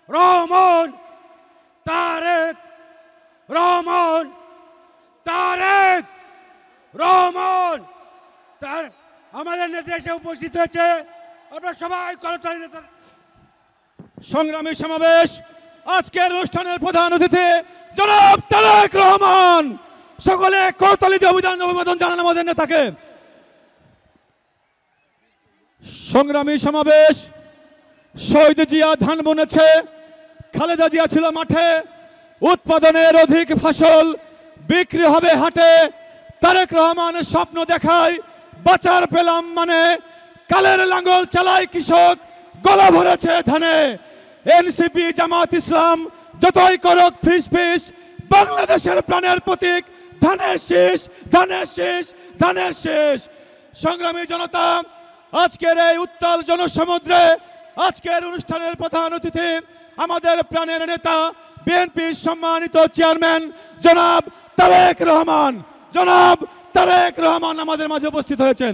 রহমান, তারেক রহমান, তারেক রহমান। আমাদের নেতা এসে উপস্থিত হয়েছে, আপনারা সবাই করতালি দিতে। সংগ্রামী সমাবেশ, আজকের অনুষ্ঠানের প্রধান অতিথি জনাব তারেক রহমান। সকলে করতালি দিয়ে অভিবাদন জানান আমাদের নেতাকে। সংগ্রামী সমাবেশ, শহীদ জিয়া ধান বুনেছে, খালেদা জিয়া ছিল মাঠে, উৎপাদনের অধিক ফসল বিক্রি হবে হাটে। তারেক রহমানের স্বপ্ন দেখায় বাঁচার পেলাম মানে, কালের লাঙ্গল চালায় কৃষক, গলা ভরেছে ধানে। এনসিপি জামাত ইসলাম যতই করক ফিস ফিস, বাংলাদেশের প্রাণের প্রতীক ধানের শীষ, ধানের শীষ, ধানের শীষ। সংগ্রামী জনতা, আজকের এই উত্তাল জনসমুদ্রে আজকের অনুষ্ঠানের প্রধান অতিথি আমাদের প্রাণের নেতা বিএনপির সম্মানিত চেয়ারম্যান জনাব তারেক রহমান। জনাব তারেক রহমান আমাদের মাঝে উপস্থিত হয়েছেন।